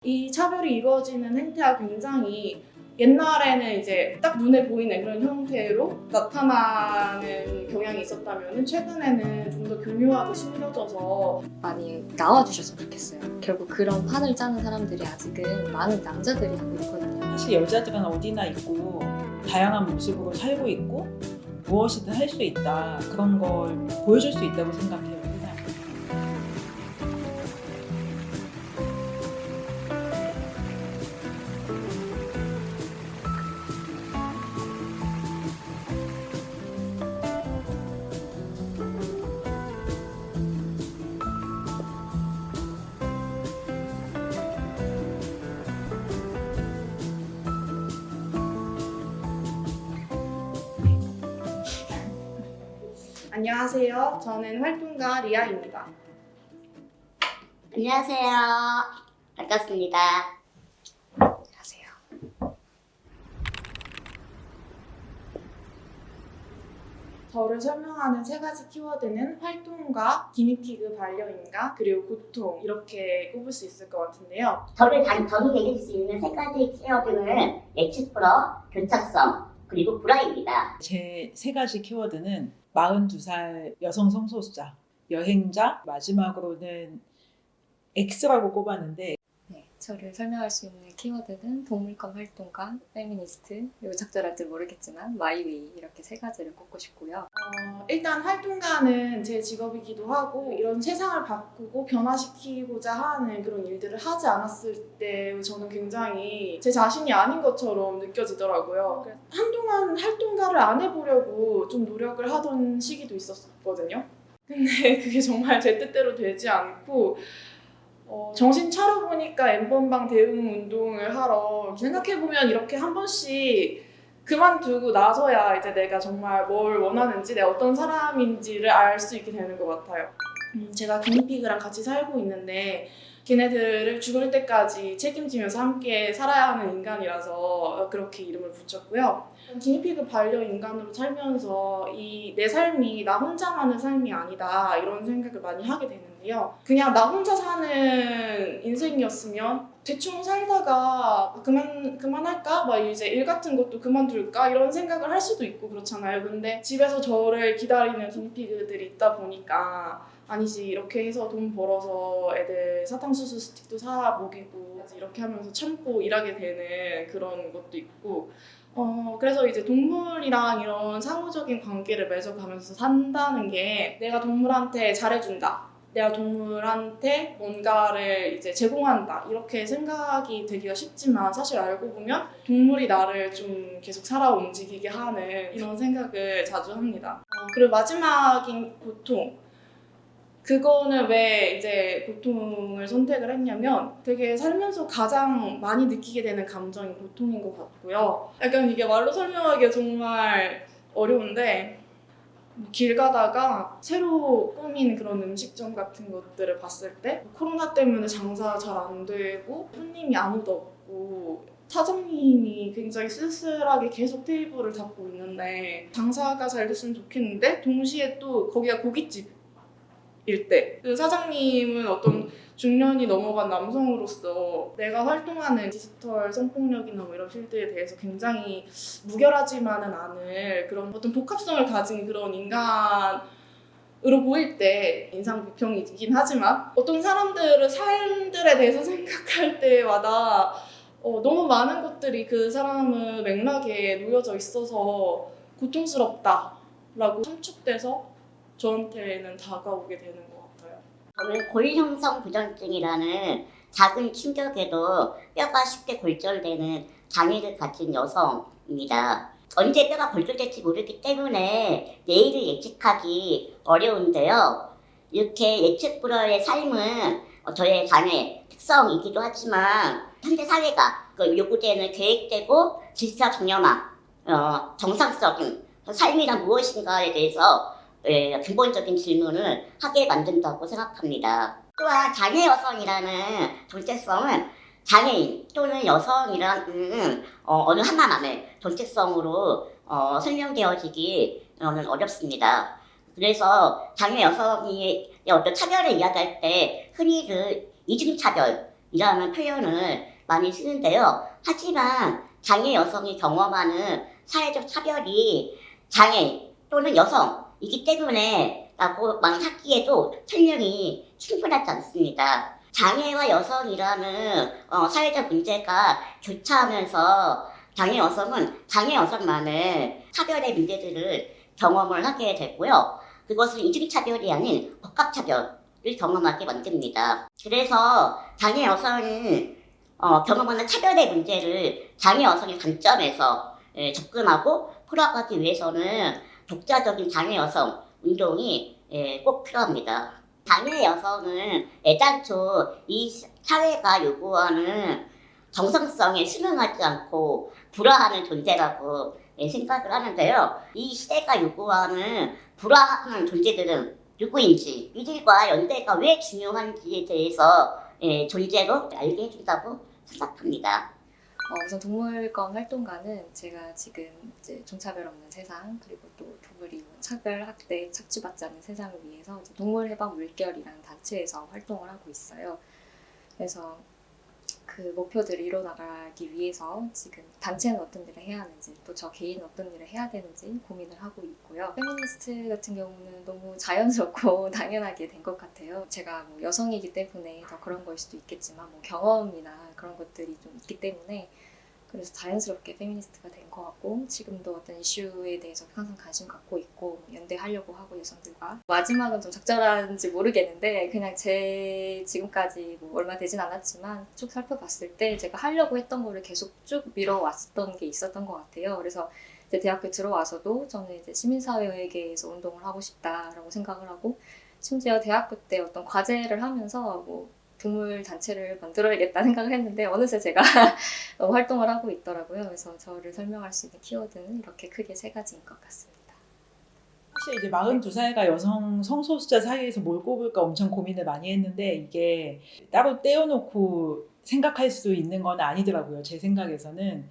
이 차별이 이루어지는 행태가 굉장히 옛날에는 이제 딱 눈에 보이는 그런 형태로 나타나는 경향이 있었다면 최근에는 좀 더 교묘하게 숨겨져서 많이 나와주셨으면 좋겠어요. 결국 그런 판을 짜는 사람들이 아직은 많은 남자들이 하고 있거든요. 사실 여자들은 어디나 있고 다양한 모습으로 살고 있고 무엇이든 할 수 있다, 그런 걸 보여줄 수 있다고 생각해요. 그냥. 안녕하세요. 저는 활동가 리아입니다. 안녕하세요. 반갑습니다. 안녕하세요. 저를 설명하는 세 가지 키워드는 활동가, 기니피그 반려인가, 그리고 고통 이렇게 꼽을 수 있을 것 같은데요. 저를 얘기할 수 있는 세 가지 키워드는 예측 불허, 교착성, 그리고 불화입니다. 제 세 가지 키워드는 42살 여성 성소수자, 여행자, 마지막으로는 X라고 꼽았는데 네, 저를 설명할 수 있는 키워드는 동물권 활동가, 페미니스트, 그리고 적절할지 모르겠지만 마이웨이 이렇게 세 가지를 꼽고 싶고요. 일단 활동가는 제 직업이기도 하고 이런 세상을 바꾸고 변화시키고자 하는 그런 일들을 하지 않았을 때 저는 굉장히 제 자신이 아닌 것처럼 느껴지더라고요. 그래서 한동안 활동가를 안 해보려고 좀 노력을 하던 시기도 있었거든요. 근데 그게 정말 제 뜻대로 되지 않고 정신 차려보니까 N번방 대응 운동을 하러 생각해보면 이렇게 한 번씩 그만두고 나서야 이제 내가 정말 뭘 원하는지 내가 어떤 사람인지를 알 수 있게 되는 것 같아요. 제가 기니피그랑 같이 살고 있는데 걔네들을 죽을 때까지 책임지면서 함께 살아야 하는 인간이라서 그렇게 이름을 붙였고요. 기니피그 반려인간으로 살면서 내 삶이 나 혼자만의 삶이 아니다 이런 생각을 많이 하게 되는데요. 그냥 나 혼자 사는 인생이었으면 대충 살다가 그만할까? 막 이제 일 같은 것도 그만둘까? 이런 생각을 할 수도 있고 그렇잖아요. 근데 집에서 저를 기다리는 기니피그들이 있다 보니까 아니지 이렇게 해서 돈 벌어서 애들 사탕수수 스틱도 사 먹이고 이렇게 하면서 참고 일하게 되는 그런 것도 있고 그래서 이제 동물이랑 이런 상호적인 관계를 맺어가면서 산다는 게 내가 동물한테 잘해준다. 내가 동물한테 뭔가를 이제 제공한다 이렇게 생각이 되기가 쉽지만 사실 알고 보면 동물이 나를 좀 계속 살아 움직이게 하는 이런 생각을 자주 합니다. 그리고 마지막인 고통. 그거는 왜 이제 고통을 선택을 했냐면 되게 살면서 가장 많이 느끼게 되는 감정이 고통인 것 같고요. 약간 이게 말로 설명하기가 정말 어려운데 길 가다가 새로 꾸민 그런 음식점 같은 것들을 봤을 때 코로나 때문에 장사 잘 안 되고 손님이 아무도 없고 사장님이 굉장히 쓸쓸하게 계속 테이블을 잡고 있는데 장사가 잘 됐으면 좋겠는데 동시에 또 거기가 고깃집일 때 그 사장님은 어떤 중년이 넘어간 남성으로서 내가 활동하는 디지털 성폭력이나 뭐 이런 필드에 대해서 굉장히 무결하지만은 않을 그런 어떤 복합성을 가진 그런 인간으로 보일 때 인상 비평이긴 하지만 어떤 삶들에 대해서 생각할 때마다 너무 많은 것들이 그 사람의 맥락에 놓여져 있어서 고통스럽다라고 함축돼서 저한테는 다가오게 되는 것 같아요. 저는 골형성 부전증이라는 작은 충격에도 뼈가 쉽게 골절되는 장애를 가진 여성입니다. 언제 뼈가 골절될지 모르기 때문에 내일을 예측하기 어려운데요. 이렇게 예측 불허의 삶은 저의 장애 특성이기도 하지만 현대 사회가 요구되는 계획되고 질서 정연한 정상적인 삶이란 무엇인가에 대해서 근본적인 질문을 하게 만든다고 생각합니다. 또한 장애 여성이라는 정체성은 장애인 또는 여성이라는 어느 하나만의 정체성으로 설명되어지기는 어렵습니다. 그래서 장애 여성의 어떤 차별을 이야기할 때 흔히들 이중차별 여성이라는 표현을 많이 쓰는데요. 하지만 장애 여성이 경험하는 사회적 차별이 장애 또는 여성이기 때문에 라고만 하기에도 설명이 충분하지 않습니다. 장애와 여성이라는 사회적 문제가 교차하면서 장애 여성은 장애 여성만의 차별의 문제들을 경험을 하게 되고요. 그것은 이중차별이 아닌 복합차별을 경험하게 만듭니다. 그래서 장애 여성이 경험하는 차별의 문제를 장애 여성의 관점에서 접근하고 풀어가기 위해서는 독자적인 장애 여성 운동이 꼭 필요합니다. 장애 여성은 애당초 이 사회가 요구하는 정성성에 순응하지 않고 불화하는 존재라고 생각을 하는데요. 이 시대가 요구하는 불화하는 존재들은 누구인지, 이들과 연대가 왜 중요한지에 대해서 존재로 알게 해준다고 생각합니다. 우선 동물권 활동가는 제가 지금 이제 종차별 없는 세상, 그리고 또 동물이 차별, 학대, 착취받지 않는 세상을 위해서 이제 동물해방 물결이라는 단체에서 활동을 하고 있어요. 그래서 그 목표들을 이뤄나가기 위해서 지금 단체는 어떤 일을 해야 하는지, 또 저 개인은 어떤 일을 해야 되는지 고민을 하고 있고요. 페미니스트 같은 경우는 너무 자연스럽고 당연하게 된 것 같아요. 제가 뭐 여성이기 때문에 더 그런 걸 수도 있겠지만 뭐 경험이나 그런 것들이 좀 있기 때문에 그래서 자연스럽게 페미니스트가 된 것 같고, 지금도 어떤 이슈에 대해서 항상 관심 갖고 있고 연대하려고 하고, 여성들과. 마지막은 좀 적절한지 모르겠는데 그냥 제 지금까지 뭐 얼마 되진 않았지만 쭉 살펴봤을 때 제가 하려고 했던 거를 계속 쭉 미뤄왔었던 게 있었던 것 같아요. 그래서 이제 대학교 들어와서도 저는 이제 시민사회계에서 운동을 하고 싶다라고 생각을 하고, 심지어 대학교 때 어떤 과제를 하면서 뭐 동물 단체를 만들어야겠다 생각을 했는데 어느새 제가 활동을 하고 있더라고요. 그래서 저를 설명할 수 있는 키워드는 이렇게 크게 3가지인 것 같습니다. 사실 이제 42살과 여성 성소수자 사이에서 뭘 꼽을까 엄청 고민을 많이 했는데 이게 따로 떼어놓고 생각할 수 있는 건 아니더라고요. 제 생각에서는.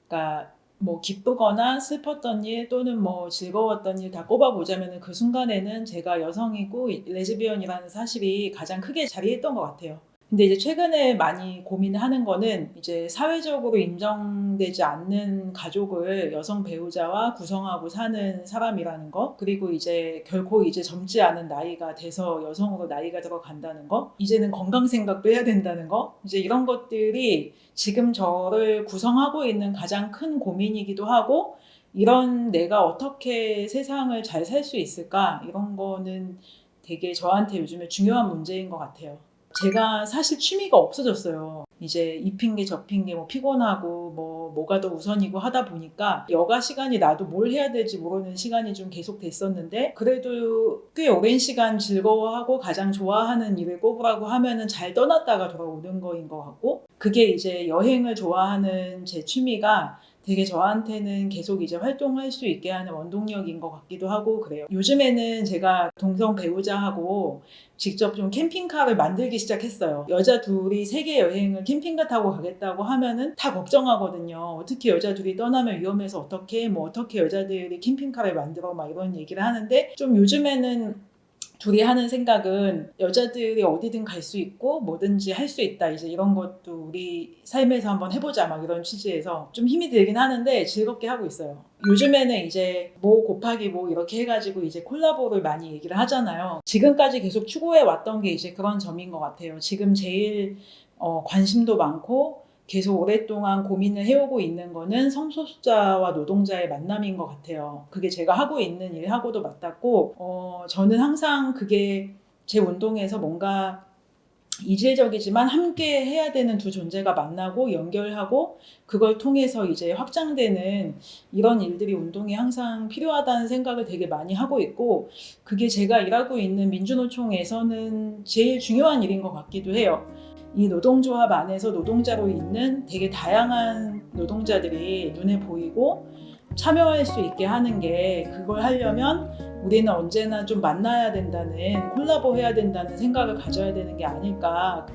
그러니까 뭐 기쁘거나 슬펐던 일 또는 뭐 즐거웠던 일 다 꼽아보자면 그 순간에는 제가 여성이고 레즈비언이라는 사실이 가장 크게 자리했던 것 같아요. 근데 이제 최근에 많이 고민하는 거는 이제 사회적으로 인정되지 않는 가족을 여성 배우자와 구성하고 사는 사람이라는 거, 그리고 이제 결코 이제 젊지 않은 나이가 돼서 여성으로 나이가 들어간다는 거, 이제는 건강 생각도 해야 된다는 거, 이제 이런 것들이 지금 저를 구성하고 있는 가장 큰 고민이기도 하고, 이런 내가 어떻게 세상을 잘 살 수 있을까, 이런 거는 되게 저한테 요즘에 중요한 문제인 것 같아요. 제가 사실 취미가 없어졌어요. 이제 이 핑계 저 핑계 뭐 피곤하고 뭐가 더 우선이고 하다 보니까 여가 시간이 나도 뭘 해야 될지 모르는 시간이 좀 계속 됐었는데, 그래도 꽤 오랜 시간 즐거워하고 가장 좋아하는 일을 꼽으라고 하면은 잘 떠났다가 돌아오는 거인 것 같고, 그게 이제 여행을 좋아하는 제 취미가 되게 저한테는 계속 이제 활동할 수 있게 하는 원동력인 것 같기도 하고 그래요. 요즘에는 제가 동성 배우자하고 직접 좀 캠핑카를 만들기 시작했어요. 여자 둘이 세계 여행을 캠핑카 타고 가겠다고 하면은 다 걱정하거든요. 어떻게 여자 둘이 떠나면 위험해서 어떻게 여자들이 캠핑카를 만들어 막 이런 얘기를 하는데, 좀 요즘에는 둘이 하는 생각은 여자들이 어디든 갈 수 있고 뭐든지 할 수 있다, 이제 이런 것도 우리 삶에서 한번 해보자 막 이런 취지에서 좀 힘이 들긴 하는데 즐겁게 하고 있어요. 요즘에는 이제 뭐 곱하기 뭐 이렇게 해가지고 이제 콜라보를 많이 얘기를 하잖아요. 지금까지 계속 추구해 왔던 게 이제 그런 점인 것 같아요. 지금 제일 관심도 많고 계속 오랫동안 고민을 해오고 있는 거는 성소수자와 노동자의 만남인 것 같아요. 그게 제가 하고 있는 일하고도 맞닿고, 저는 항상 그게 제 운동에서 뭔가 이질적이지만 함께 해야 되는 두 존재가 만나고 연결하고 그걸 통해서 이제 확장되는 이런 일들이 운동에 항상 필요하다는 생각을 되게 많이 하고 있고, 그게 제가 일하고 있는 민주노총에서는 제일 중요한 일인 것 같기도 해요. 이 노동조합 안에서 노동자로 있는 되게 다양한 노동자들이 눈에 보이고 참여할 수 있게 하는 게, 그걸 하려면 우리는 언제나 좀 만나야 된다는, 콜라보 해야 된다는 생각을 가져야 되는 게 아닐까.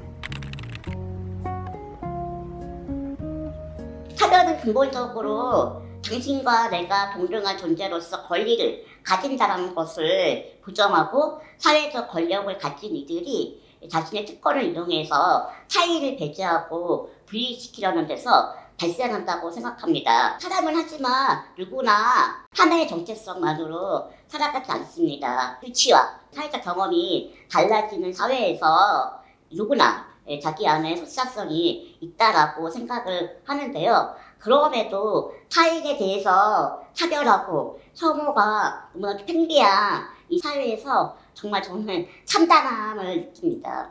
차별은 근본적으로 당신과 내가 동등한 존재로서 권리를 가진다는 것을 부정하고, 사회적 권력을 가진 이들이 자신의 특권을 이용해서 타인을 배제하고 불이익시키려는 데서 발생한다고 생각합니다. 사람은 하지만 누구나 하나의 정체성만으로 살아가지 않습니다. 수치와 사회적 경험이 달라지는 사회에서 누구나 자기 안에 소수자성이 있다라고 생각을 하는데요. 그럼에도 타인에 대해서 차별하고 혐오가 너무나 팽배한 이 사회에서 정말 저는 참담함을 느낍니다.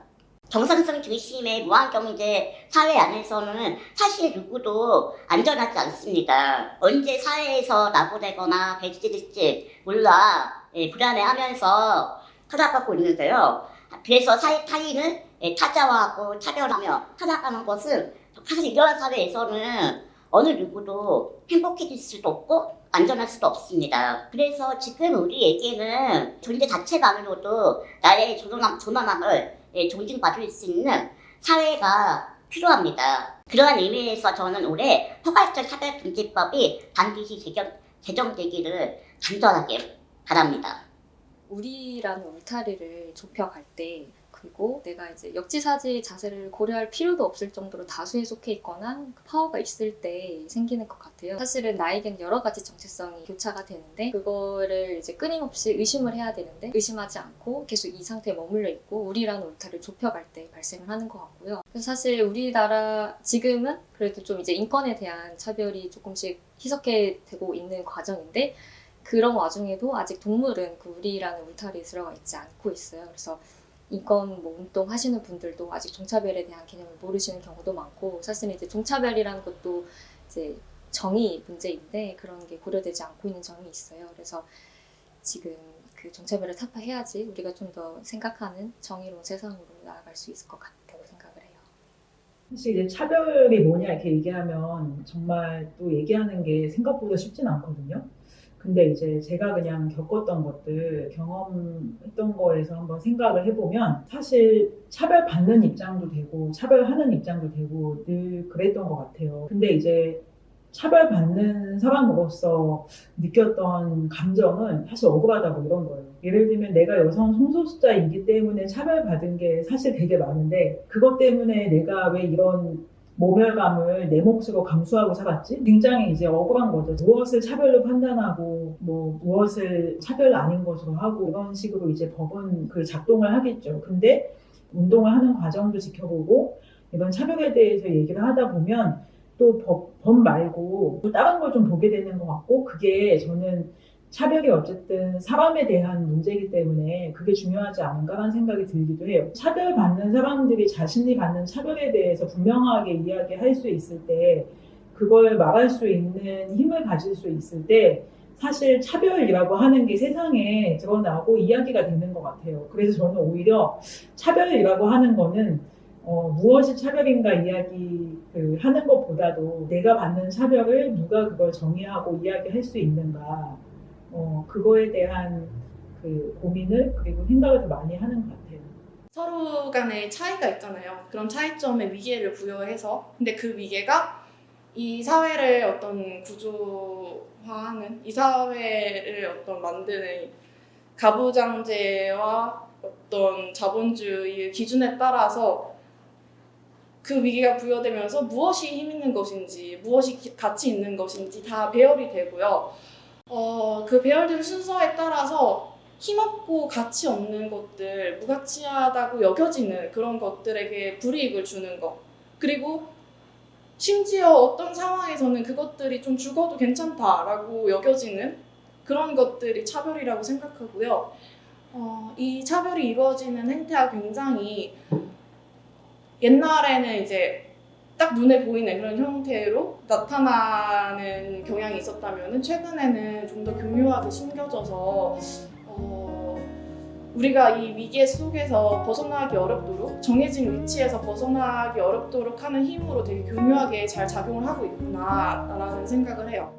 경상성 중심의 무한경제 사회 안에서는 사실 누구도 안전하지 않습니다. 언제 사회에서 나고되거나 배제될지 몰라 불안해하면서 살아가고 있는데요. 그래서 타인을 타자화하고 차별하며 살아가는 것은 사실 이러한 사회에서는 어느 누구도 행복해질 수도 없고 안전할 수도 없습니다. 그래서 지금 우리에게는 존재 자체만으로도 나의 존엄함을 존중받을 수 있는 사회가 필요합니다. 그러한 의미에서 저는 올해 포괄적 차별금지법이 반드시 제정되기를 간절하게 바랍니다. 우리라는 울타리를 좁혀갈 때, 그리고 내가 이제 역지사지 자세를 고려할 필요도 없을 정도로 다수에 속해 있거나 파워가 있을 때 생기는 것 같아요. 사실은 나에겐 여러 가지 정체성이 교차가 되는데 그거를 이제 끊임없이 의심을 해야 되는데 의심하지 않고 계속 이 상태에 머물러 있고 우리라는 울타리를 좁혀갈 때 발생을 하는 것 같고요. 그래서 사실 우리나라 지금은 그래도 좀 이제 인권에 대한 차별이 조금씩 희석해 되고 있는 과정인데 그런 와중에도 아직 동물은 그 우리라는 울타리에 들어가 있지 않고 있어요. 그래서 인권 운동 하시는 분들도 아직 종차별에 대한 개념을 모르시는 경우도 많고 사실은 이제 종차별이라는 것도 이제 정의 문제인데 그런 게 고려되지 않고 있는 점이 있어요. 그래서 지금 그 종차별을 타파해야지 우리가 좀 더 생각하는 정의로운 세상으로 나아갈 수 있을 것 같다고 생각을 해요. 사실 이제 차별이 뭐냐 이렇게 얘기하면 정말 또 얘기하는 게 생각보다 쉽진 않거든요. 근데 이제 제가 그냥 겪었던 것들, 경험했던 거에서 한번 생각을 해보면 사실 차별받는 입장도 되고 차별하는 입장도 되고 늘 그랬던 것 같아요. 근데 이제 차별받는 사람으로서 느꼈던 감정은 사실 억울하다고 이런 거예요. 예를 들면 내가 여성 성소수자이기 때문에 차별받은 게 사실 되게 많은데 그것 때문에 내가 왜 이런 모멸감을 내 몫으로 감수하고 살았지? 굉장히 이제 억울한 거죠. 무엇을 차별로 판단하고 무엇을 차별 아닌 것으로 하고 이런 식으로 이제 법은 그 작동을 하겠죠. 근데 운동을 하는 과정도 지켜보고 이런 차별에 대해서 얘기를 하다 보면 또 법 말고 또 다른 걸 좀 보게 되는 것 같고 그게 저는 차별이 어쨌든 사람에 대한 문제이기 때문에 그게 중요하지 않은가라는 생각이 들기도 해요. 차별받는 사람들이 자신이 받는 차별에 대해서 분명하게 이야기할 수 있을 때 그걸 말할 수 있는 힘을 가질 수 있을 때 사실 차별이라고 하는 게 세상에 드러나고 이야기가 되는 것 같아요. 그래서 저는 오히려 차별이라고 하는 거는 무엇이 차별인가 이야기 하는 것보다도 내가 받는 차별을 누가 그걸 정의하고 이야기할 수 있는가 그거에 대한 그 고민을 그리고 생각을 더 많이 하는 것 같아요. 서로 간의 차이가 있잖아요. 그런 차이점에 위계를 부여해서 근데 그 위계가 이 사회를 어떤 구조화하는 이 사회를 어떤 만드는 가부장제와 어떤 자본주의 기준에 따라서 그 위계가 부여되면서 무엇이 힘 있는 것인지 무엇이 가치 있는 것인지 다 배열이 되고요. 그 배열된 순서에 따라서 힘없고 가치 없는 것들, 무가치하다고 여겨지는 그런 것들에게 불이익을 주는 것. 그리고 심지어 어떤 상황에서는 그것들이 좀 죽어도 괜찮다라고 여겨지는 그런 것들이 차별이라고 생각하고요. 이 차별이 이루어지는 행태가 굉장히 옛날에는 이제 딱 눈에 보이는 그런 형태로 나타나는 경향이 있었다면 최근에는 좀 더 교묘하게 숨겨져서 우리가 이 위계 속에서 벗어나기 어렵도록 정해진 위치에서 벗어나기 어렵도록 하는 힘으로 되게 교묘하게 잘 작용을 하고 있구나라는 생각을 해요.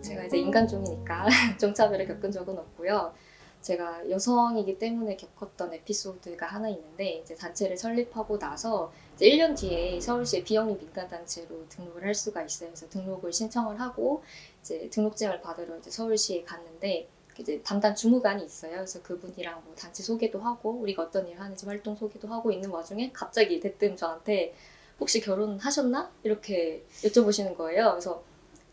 제가 이제 인간종이니까 종차별을 겪은 적은 없고요. 제가 여성이기 때문에 겪었던 에피소드가 하나 있는데 이제 단체를 설립하고 나서 이제 1년 뒤에 서울시의 비영리 민간단체로 등록을 할 수가 있어요. 그래서 등록을 신청을 하고 이제 등록증을 받으러 이제 서울시에 갔는데 이제 담당 주무관이 있어요. 그래서 그분이랑 뭐 단체 소개도 하고 우리가 어떤 일 하는지 활동 소개도 하고 있는 와중에 갑자기 대뜸 저한테 혹시 결혼하셨나? 이렇게 여쭤보시는 거예요. 그래서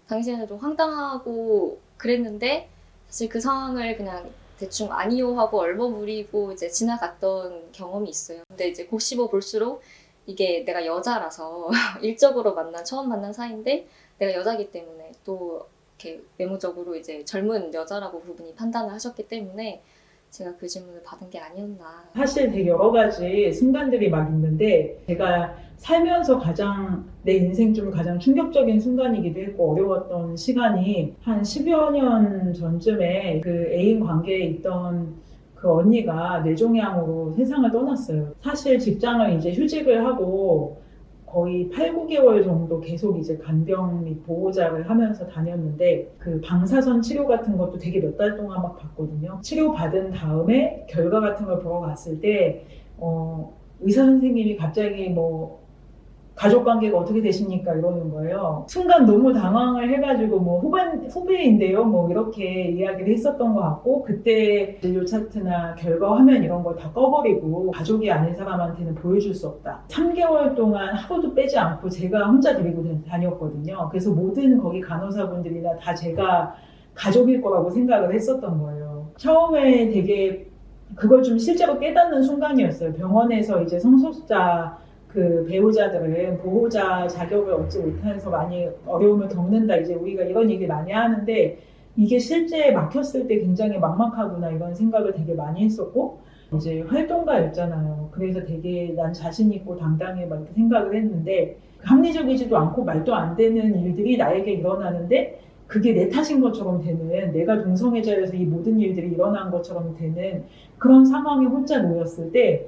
당시에는 좀 황당하고 그랬는데 사실 그 상황을 그냥 대충 아니요 하고 얼버무리고 이제 지나갔던 경험이 있어요. 근데 이제 곱씹어 볼수록 이게 내가 여자라서 일적으로 처음 만난 사이인데 내가 여자기 때문에 또 이렇게 외모적으로 이제 젊은 여자라고 그분이 판단을 하셨기 때문에 제가 그 질문을 받은 게 아니었나. 사실 되게 여러 가지 순간들이 막 있는데 제가 살면서 내 인생 중 가장 충격적인 순간이기도 했고 어려웠던 시간이 한 10여 년 전쯤에 그 애인 관계에 있던 그 언니가 뇌종양으로 세상을 떠났어요. 사실 직장을 이제 휴직을 하고 거의 8, 9개월 정도 계속 이제 간병 및 보호자를 하면서 다녔는데 그 방사선 치료 같은 것도 되게 몇 달 동안 막 받거든요. 치료 받은 다음에 결과 같은 걸 보러 갔을 때 의사 선생님이 갑자기 뭐 가족 관계가 어떻게 되십니까? 이러는 거예요. 순간 너무 당황을 해가지고 뭐 후배인데요? 뭐 이렇게 이야기를 했었던 것 같고 그때 진료 차트나 결과 화면 이런 걸 다 꺼버리고 가족이 아닌 사람한테는 보여줄 수 없다. 3개월 동안 하루도 빼지 않고 제가 혼자 데리고 다녔거든요. 그래서 모든 거기 간호사분들이나 다 제가 가족일 거라고 생각을 했었던 거예요. 처음에 되게 그걸 좀 실제로 깨닫는 순간이었어요. 병원에서 이제 성소수자 그 배우자들은 보호자 자격을 얻지 못해서 많이 어려움을 겪는다. 이제 우리가 이런 얘기 많이 하는데 이게 실제 막혔을 때 굉장히 막막하구나 이런 생각을 되게 많이 했었고 이제 활동가였잖아요. 그래서 되게 난 자신 있고 당당해 막 이렇게 생각을 했는데 합리적이지도 않고 말도 안 되는 일들이 나에게 일어나는데 그게 내 탓인 것처럼 되는 내가 동성애자여서 이 모든 일들이 일어난 것처럼 되는 그런 상황에 혼자 놓였을 때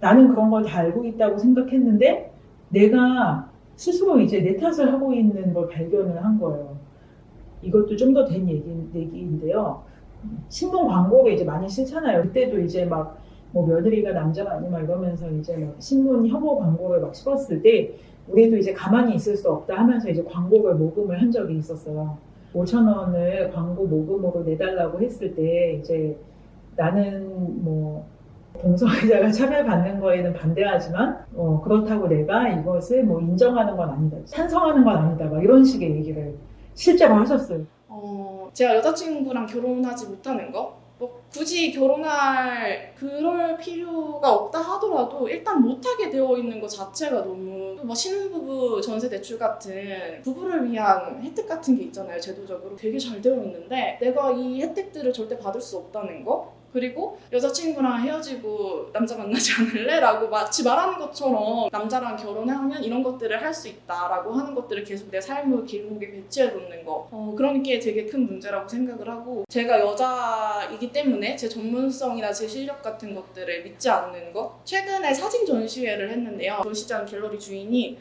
나는 그런 걸 다 알고 있다고 생각했는데 내가 스스로 이제 내 탓을 하고 있는 걸 발견을 한 거예요. 이것도 좀 더 된 얘기인데요. 신문 광고를 이제 많이 싫잖아요. 그때도 이제 막 뭐 며느리가 남자가 아니면 이러면서 이제 막 신문 혐오 광고를 막 씹었을 때 우리도 이제 가만히 있을 수 없다 하면서 이제 광고를 모금을 한 적이 있었어요. 5,000원을 광고 모금으로 내달라고 했을 때 이제 나는 뭐 동성애자가 차별받는 거에는 반대하지만 그렇다고 내가 이것을 뭐 인정하는 건 아니다, 찬성하는 건 아니다 막 이런 식의 얘기를 실제로 하셨어요. 제가 여자친구랑 결혼하지 못하는 거? 뭐 굳이 결혼할 그럴 필요가 없다 하더라도 일단 못하게 되어 있는 것 자체가 너무 뭐 신혼부부 전세 대출 같은 부부를 위한 혜택 같은 게 있잖아요. 제도적으로 되게 잘 되어 있는데 내가 이 혜택들을 절대 받을 수 없다는 거? 그리고 여자친구랑 헤어지고 남자 만나지 않을래? 라고 마치 말하는 것처럼 남자랑 결혼하면 이런 것들을 할 수 있다라고 하는 것들을 계속 내 삶의 길목에 배치해 놓는 거 그런 게 되게 큰 문제라고 생각을 하고 제가 여자이기 때문에 제 전문성이나 제 실력 같은 것들을 믿지 않는 거 최근에 사진 전시회를 했는데요. 전시장 갤러리 주인이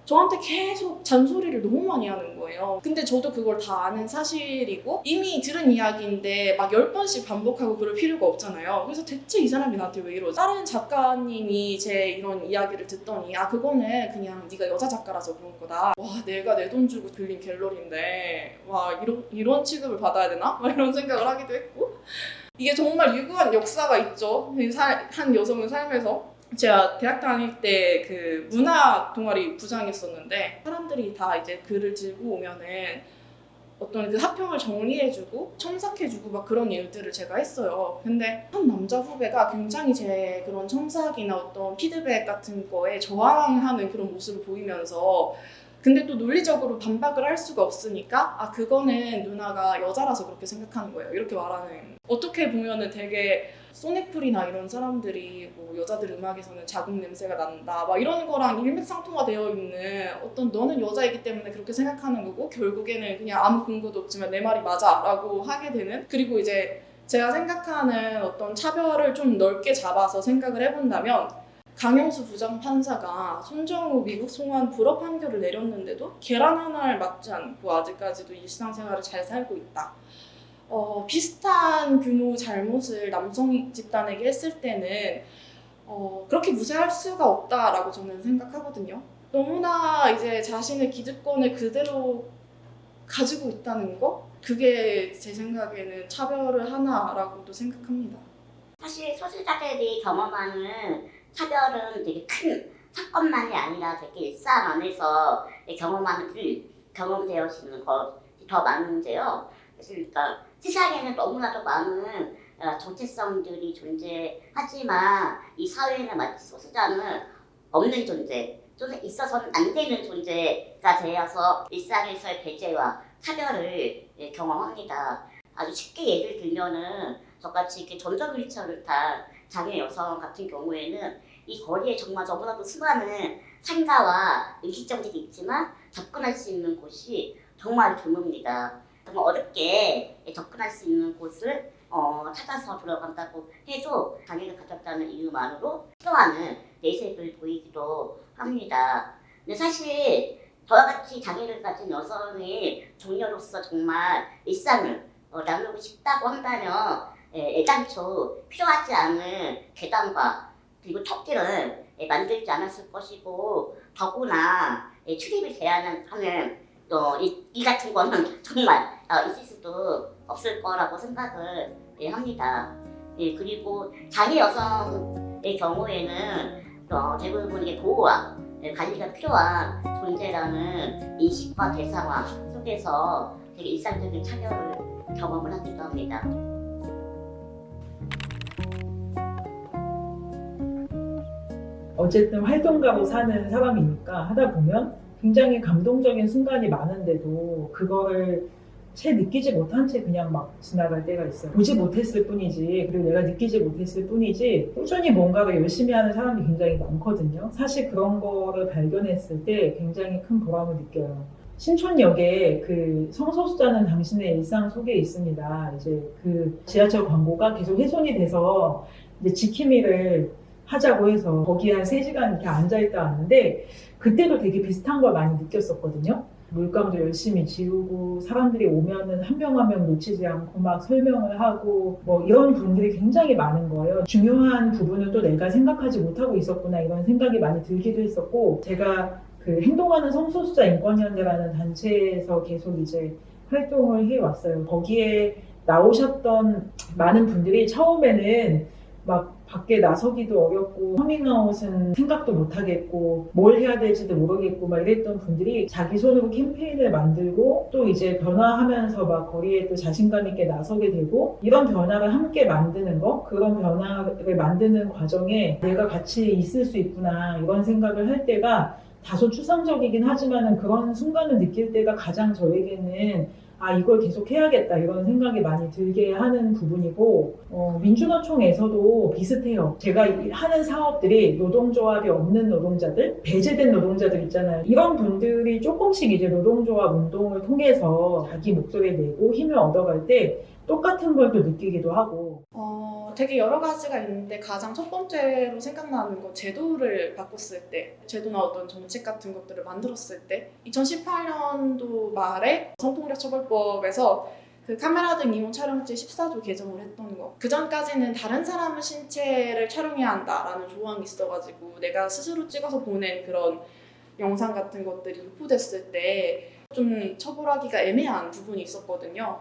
저한테 계속 잔소리를 너무 많이 하는 거예요. 근데 저도 그걸 다 아는 사실이고 이미 들은 이야기인데 막 10번씩 반복하고 그럴 필요가 없잖아요. 그래서 대체 이 사람이 나한테 왜 이러지? 다른 작가님이 제 이런 이야기를 듣더니 그거는 그냥 네가 여자 작가라서 그런 거다. 와, 내가 내 돈 주고 빌린 갤러리인데 와, 이런 취급을 받아야 되나? 막 이런 생각을 하기도 했고 이게 정말 유구한 역사가 있죠. 한 여성의 삶에서. 제가 대학 다닐 때 그 문화 동아리 부장이었었는데 사람들이 다 이제 글을 들고 오면은 어떤 그 학평을 정리해주고 첨삭해주고 막 그런 일들을 제가 했어요. 근데 한 남자 후배가 굉장히 제 그런 첨삭이나 어떤 피드백 같은 거에 저항하는 그런 모습을 보이면서 근데 또 논리적으로 반박을 할 수가 없으니까 그거는 누나가 여자라서 그렇게 생각하는 거예요. 이렇게 말하는. 어떻게 보면은 되게 소네풀이나 이런 사람들이 뭐 여자들 음악에서는 자국 냄새가 난다 막 이런 거랑 일맥상통화되어 있는 어떤 너는 여자이기 때문에 그렇게 생각하는 거고 결국에는 그냥 아무 근거도 없지만 내 말이 맞아 라고 하게 되는 그리고 이제 제가 생각하는 어떤 차별을 좀 넓게 잡아서 생각을 해본다면 강영수 부장판사가 손정우 미국 송환 불허 판결을 내렸는데도 계란 하나를 맞지 않고 아직까지도 일상생활을 잘 살고 있다. 비슷한 규모 잘못을 남성 집단에게 했을 때는 그렇게 무시할 수가 없다라고 저는 생각하거든요. 너무나 이제 자신의 기득권을 그대로 가지고 있다는 거? 그게 제 생각에는 차별을 하나라고도 생각합니다. 사실 소수자들이 경험하는 차별은 되게 큰 사건만이 아니라 되게 일상 안에서 경험하는 경험되어지는 것이 더 많은데요. 그러니까 세상에는 너무나도 많은 정체성들이 존재하지만 이 사회에는 마치 소수자는 없는 존재, 또는 있어서는 안 되는 존재가 되어서 일상에서의 배제와 차별을 경험합니다. 아주 쉽게 예를 들면은 저같이 이렇게 전전 휠체어를 탄 장애 여성 같은 경우에는 이 거리에 정말 너무나도 수많은 상가와 음식점들이 있지만 접근할 수 있는 곳이 정말 드뭅니다. 정말 어렵게 접근할 수 있는 곳을 찾아서 들어간다고 해도 장애를 가졌다는 이유만으로 싫어하는 내색을 보이기도 합니다. 근데 사실 저와 같이 장애를 가진 여성의 종료로서 정말 일상을 나누고 싶다고 한다면 애당초 필요하지 않은 계단과 그리고 턱들은 만들지 않았을 것이고 더구나 출입을 제한하는 이 같은 거는 정말 있을 수도 없을 거라고 생각을 합니다. 그리고 장애 여성의 경우에는 대부분 이게 보호와 관리가 필요한 존재라는 인식과 대상화 속에서 되게 일상적인 차별을 경험을 하기도 합니다. 어쨌든 활동가로 사는 사람이니까 하다 보면 굉장히 감동적인 순간이 많은데도 그거를 채 느끼지 못한 채 그냥 막 지나갈 때가 있어요. 보지 못했을 뿐이지, 그리고 내가 느끼지 못했을 뿐이지 꾸준히 뭔가를 열심히 하는 사람이 굉장히 많거든요. 사실 그런 거를 발견했을 때 굉장히 큰 보람을 느껴요. 신촌역에 그 성소수자는 당신의 일상 속에 있습니다. 이제 그 지하철 광고가 계속 훼손이 돼서 이제 지킴이를 하자고 해서 거기에 한 3시간 이렇게 앉아있다 왔는데 그때도 되게 비슷한 걸 많이 느꼈었거든요. 물감도 열심히 지우고 사람들이 오면은 한 명 한 명 놓치지 않고 막 설명을 하고 뭐 이런 분들이 굉장히 많은 거예요. 중요한 부분은 또 내가 생각하지 못하고 있었구나 이런 생각이 많이 들기도 했었고 제가 그 행동하는 성소수자 인권연대라는 단체에서 계속 이제 활동을 해왔어요. 거기에 나오셨던 많은 분들이 처음에는 막 밖에 나서기도 어렵고 커밍아웃은 생각도 못하겠고 뭘 해야 될지도 모르겠고 막 이랬던 분들이 자기 손으로 캠페인을 만들고 또 이제 변화하면서 막 거리에 또 자신감 있게 나서게 되고 이런 변화를 함께 만드는 거 그런 변화를 만드는 과정에 내가 같이 있을 수 있구나 이런 생각을 할 때가 다소 추상적이긴 하지만은 그런 순간을 느낄 때가 가장 저에게는 이걸 계속 해야겠다 이런 생각이 많이 들게 하는 부분이고 민주노총에서도 비슷해요. 제가 하는 사업들이 노동조합이 없는 노동자들, 배제된 노동자들 있잖아요. 이런 분들이 조금씩 이제 노동조합 운동을 통해서 자기 목소리를 내고 힘을 얻어갈 때 똑같은 걸 또 느끼기도 하고 되게 여러 가지가 있는데 가장 첫 번째로 생각나는 건 제도를 바꿨을 때 제도나 어떤 정책 같은 것들을 만들었을 때 2018년도 말에 성폭력 처벌법에서 그 카메라 등 이용 촬영죄 14조 개정을 했던 거. 그 전까지는 다른 사람의 신체를 촬영해야 한다라는 조항이 있어가지고 내가 스스로 찍어서 보낸 그런 영상 같은 것들이 유포됐을 때 좀 처벌하기가 애매한 부분이 있었거든요.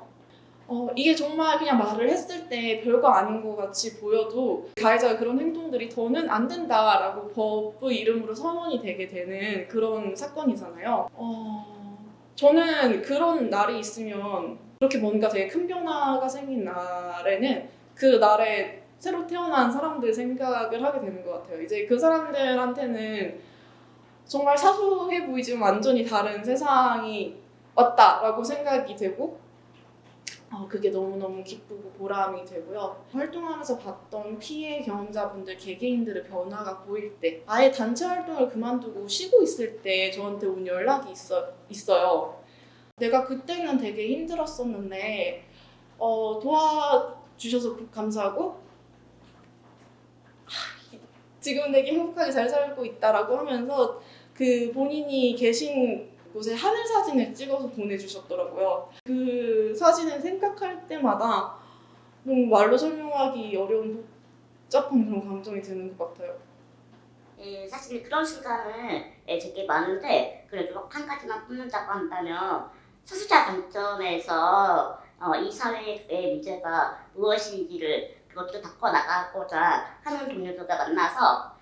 이게 정말 그냥 말을 했을 때 별거 아닌 것 같이 보여도 가해자가 그런 행동들이 더는 안 된다라고 법의 이름으로 선언이 되게 되는 그런 사건이잖아요. 저는 그런 날이 있으면 그렇게 뭔가 되게 큰 변화가 생긴 날에는 그 날에 새로 태어난 사람들 생각을 하게 되는 것 같아요. 이제 그 사람들한테는 정말 사소해 보이지만 완전히 다른 세상이 왔다라고 생각이 되고 그게 너무너무 기쁘고 보람이 되고요. 활동하면서 봤던 피해 경험자분들, 개개인들의 변화가 보일 때 아예 단체 활동을 그만두고 쉬고 있을 때 저한테 온 연락이 있어요. 내가 그때는 되게 힘들었었는데 도와주셔서 감사하고 지금 되게 행복하게 잘 살고 있다라고 하면서 그 본인이 계신 곳에 하늘 사진을 찍어서 보내주셨더라고요. 그 사진을 생각할 때마다 너무 말로 설명하기 어려운 복잡한 그런 감정이 드는 것 같아요. 사실 그런 순간은 되게 많은데 그래도 한 가지만 뽑는다고 한다면 소수자 관점에서 이 사회의 문제가 무엇인지를 그것도 바꿔나가고자 하는 동료들과 만나서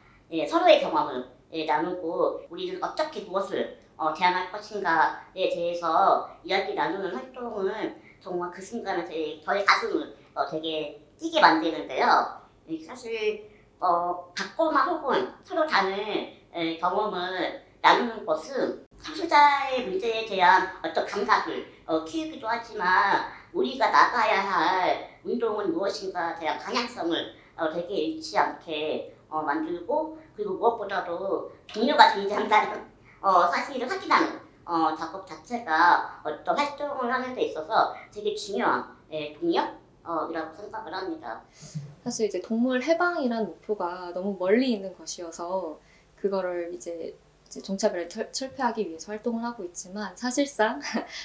서로의 경험을 나누고 우리는 어떻게 무엇을 제안할 것인가에 대해서 이야기 나누는 활동은 정말 그 순간에 저의 가슴을 되게 뛰게 만드는데요. 사실 받거나 혹은 서로 다른 경험을 나누는 것은 소수자의 문제에 대한 어떤 감각을 키우기도 하지만 우리가 나가야 할 운동은 무엇인가에 대한 방향성을 되게 잃지 않게 만들고 그리고 무엇보다도 동료가 존재한다는 사실을 확인하는 작업 자체가 어떤 활동을 하는 데 있어서 되게 중요한 동력이라고 생각을 합니다. 사실 이제 동물 해방이라는 목표가 너무 멀리 있는 것이어서 그거를 이제 종차별을 철폐하기 위해서 활동을 하고 있지만 사실상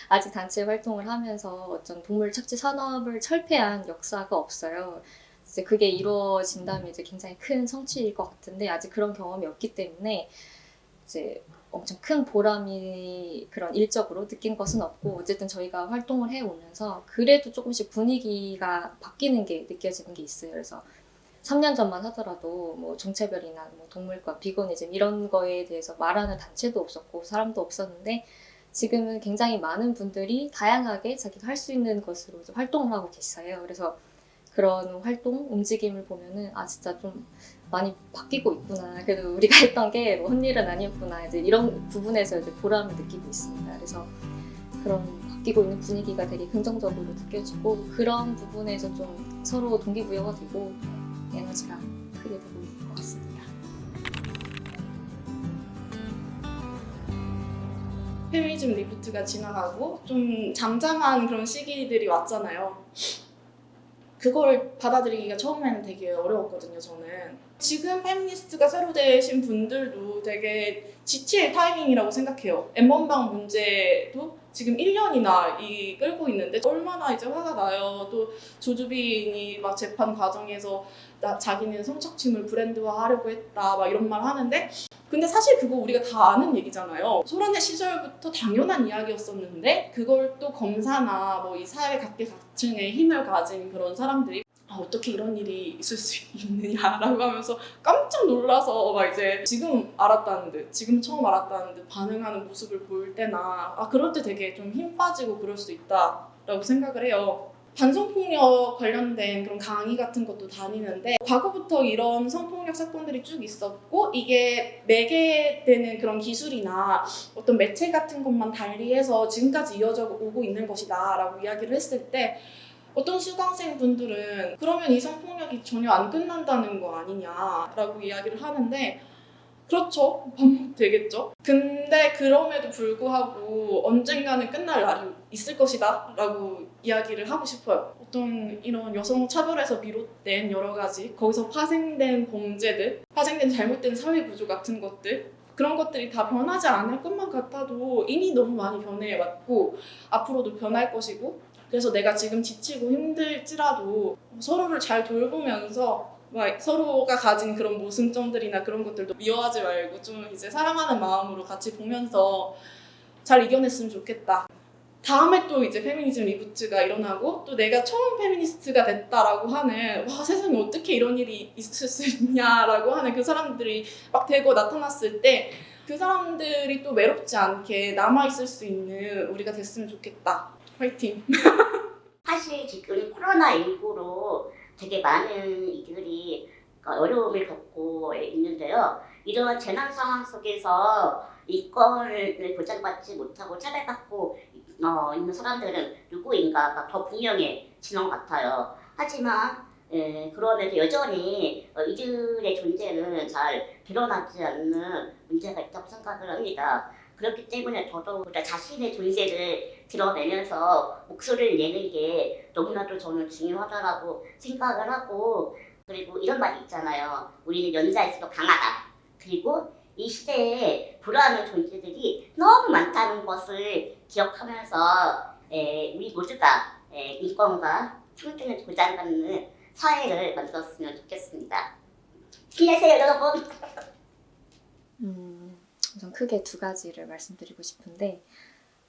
아직 단체 활동을 하면서 어떤 동물 착취 산업을 철폐한 역사가 없어요. 이제 그게 이루어진다면 이제 굉장히 큰 성취일 것 같은데 아직 그런 경험이 없기 때문에 이제 엄청 큰 보람이 그런 일적으로 느낀 것은 없고 어쨌든 저희가 활동을 해오면서 그래도 조금씩 분위기가 바뀌는 게 느껴지는 게 있어요. 그래서 3년 전만 하더라도 뭐 종차별이나 뭐 동물과 비거니즘 이런 거에 대해서 말하는 단체도 없었고 사람도 없었는데 지금은 굉장히 많은 분들이 다양하게 자기가 할 수 있는 것으로 이제 활동을 하고 계세요. 그래서 그런 활동, 움직임을 보면은 아 진짜 좀 많이 바뀌고 있구나. 그래도 우리가 했던 게 헛일은 아니었구나. 이제 이런 부분에서 이제 보람을 느끼고 있습니다. 그래서 그런 바뀌고 있는 분위기가 되게 긍정적으로 느껴지고 그런 부분에서 좀 서로 동기부여가 되고 에너지가 크게 되고 있는 것 같습니다. 페미니즘 리부트가 지나가고 좀 잠잠한 그런 시기들이 왔잖아요. 그걸 받아들이기가 처음에는 되게 어려웠거든요, 저는. 지금 페미니스트가 새로 되신 분들도 되게 지칠 타이밍이라고 생각해요. N번방 문제도 지금 1년이나 끌고 있는데 얼마나 이제 화가 나요. 또 조주빈이 막 재판 과정에서 자기는 성착취물 브랜드화하려고 했다 막 이런 말 하는데 근데 사실 그거 우리가 다 아는 얘기잖아요. 소련의 시절부터 당연한 이야기였었는데 그걸 또 검사나 뭐 이 사회 각계각층의 힘을 가진 그런 사람들이 어떻게 이런 일이 있을 수 있느냐라고 하면서 깜짝 놀라서 막 이제 지금 알았다는 듯 지금 처음 알았다는 듯 반응하는 모습을 볼 때나 그럴 때 되게 좀 힘 빠지고 그럴 수 있다라고 생각을 해요. 반성폭력 관련된 그런 강의 같은 것도 다니는데 과거부터 이런 성폭력 사건들이 쭉 있었고 이게 매개되는 그런 기술이나 어떤 매체 같은 것만 달리해서 지금까지 이어져 오고 있는 것이다 라고 이야기를 했을 때 어떤 수강생분들은 그러면 이 성폭력이 전혀 안 끝난다는 거 아니냐라고 이야기를 하는데 그렇죠. 반복되겠죠. 근데 그럼에도 불구하고 언젠가는 끝날 날이 있을 것이다 라고 이야기를 하고 싶어요. 어떤 이런 여성 차별에서 비롯된 여러 가지 거기서 파생된 범죄들, 파생된 잘못된 사회 구조 같은 것들 그런 것들이 다 변하지 않을 것만 같아도 이미 너무 많이 변해왔고 앞으로도 변할 것이고 그래서 내가 지금 지치고 힘들지라도 서로를 잘 돌보면서 막 서로가 가진 그런 모순점들이나 그런 것들도 미워하지 말고 좀 이제 사랑하는 마음으로 같이 보면서 잘 이겨냈으면 좋겠다. 다음에 또 이제 페미니즘 리부트가 일어나고 또 내가 처음 페미니스트가 됐다라고 하는 와 세상에 어떻게 이런 일이 있을 수 있냐라고 하는 그 사람들이 막 되고 나타났을 때 그 사람들이 또 외롭지 않게 남아있을 수 있는 우리가 됐으면 좋겠다. 화이팅! 사실 지금 코로나19로 되게 많은 이들이 어려움을 겪고 있는데요. 이런 재난 상황 속에서 인권을 보장받지 못하고 차별받고 있는 사람들은 누구인가가 더 분명해지는 것 같아요. 하지만 그럼에도 여전히 이들의 존재는 잘 드러나지 않는 문제가 있다고 생각을 합니다. 그렇기 때문에 더더욱 자신의 존재를 드러내면서 목소리를 내는 게 너무나도 저는 중요하다고 생각을 하고 그리고 이런 말이 있잖아요. 우리는 연자일수록 강하다. 그리고 이 시대에 불화하는 존재들이 너무 많다는 것을 기억하면서 우리 모두가 인권과 평등을 보장받는 사회를 만들었으면 좋겠습니다. 힘내세요 여러분. 우선 크게 두 가지를 말씀드리고 싶은데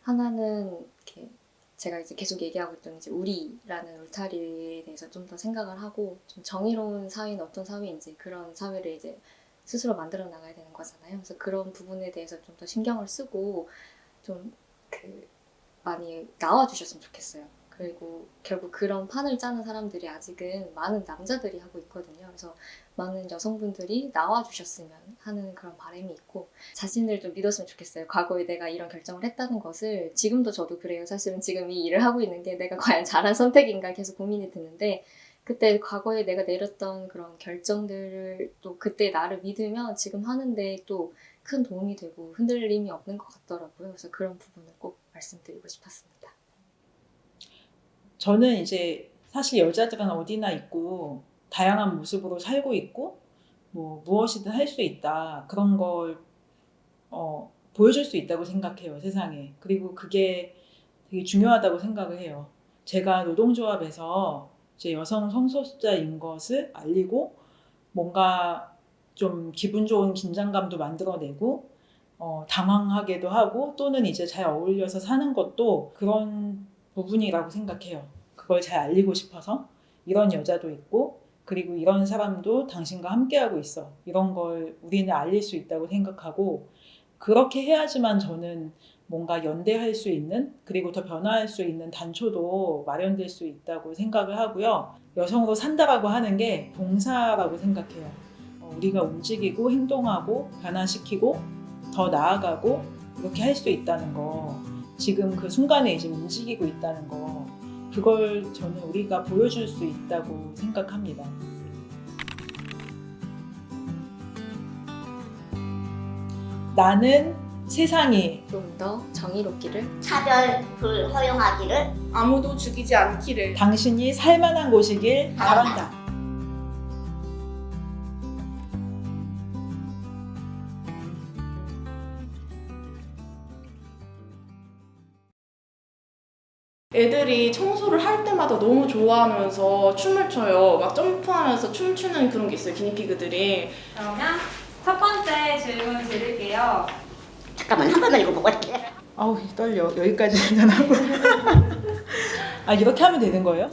하나는 이렇게 제가 이제 계속 얘기하고 있던 이제 우리라는 울타리에 대해서 좀 더 생각을 하고 좀 정의로운 사회는 어떤 사회인지 그런 사회를 이제 스스로 만들어 나가야 되는 거잖아요. 그래서 그런 부분에 대해서 좀 더 신경을 쓰고 좀 많이 나와주셨으면 좋겠어요. 그리고 결국 그런 판을 짜는 사람들이 아직은 많은 남자들이 하고 있거든요. 그래서 많은 여성분들이 나와주셨으면 하는 그런 바람이 있고 자신을 좀 믿었으면 좋겠어요. 과거에 내가 이런 결정을 했다는 것을 지금도 저도 그래요. 사실은 지금 이 일을 하고 있는 게 내가 과연 잘한 선택인가 계속 고민이 드는데 그때 과거에 내가 내렸던 그런 결정들을 또 그때 나를 믿으면 지금 하는데 또 큰 도움이 되고 흔들림이 없는 것 같더라고요. 그래서 그런 부분을 꼭 말씀드리고 싶었습니다. 저는 이제 사실 여자들은 어디나 있고 다양한 모습으로 살고 있고 뭐 무엇이든 할 수 있다. 그런 걸 보여줄 수 있다고 생각해요, 세상에. 그리고 그게 되게 중요하다고 생각을 해요. 제가 노동조합에서 이제 여성 성소수자인 것을 알리고 뭔가 좀 기분 좋은 긴장감도 만들어내고 당황하게도 하고 또는 이제 잘 어울려서 사는 것도 그런 부분이라고 생각해요. 그걸 잘 알리고 싶어서 이런 여자도 있고 그리고 이런 사람도 당신과 함께하고 있어. 이런 걸 우리는 알릴 수 있다고 생각하고 그렇게 해야지만 저는 뭔가 연대할 수 있는 그리고 더 변화할 수 있는 단초도 마련될 수 있다고 생각을 하고요. 여성으로 산다라고 하는 게 봉사라고 생각해요. 우리가 움직이고 행동하고 변화시키고 더 나아가고 이렇게 할 수 있다는 거 지금 그 순간에 이제 움직이고 있다는 거 그걸 저는 우리가 보여줄 수 있다고 생각합니다. 나는 세상이 좀 더 정의롭기를 차별 불허용하기를 아무도 죽이지 않기를. 당신이 살만한 곳이길 바란다. 애들이 청소를 할 때마다 너무 좋아하면서 춤을 춰요. 막 점프하면서 춤추는 그런 게 있어요, 기니피그들이. 그러면 첫 번째 질문 드릴게요. 잠깐만 한 번만 읽어보고 할게. 아우 떨려. 여기까지 하고. 아 이렇게 하면 되는 거예요?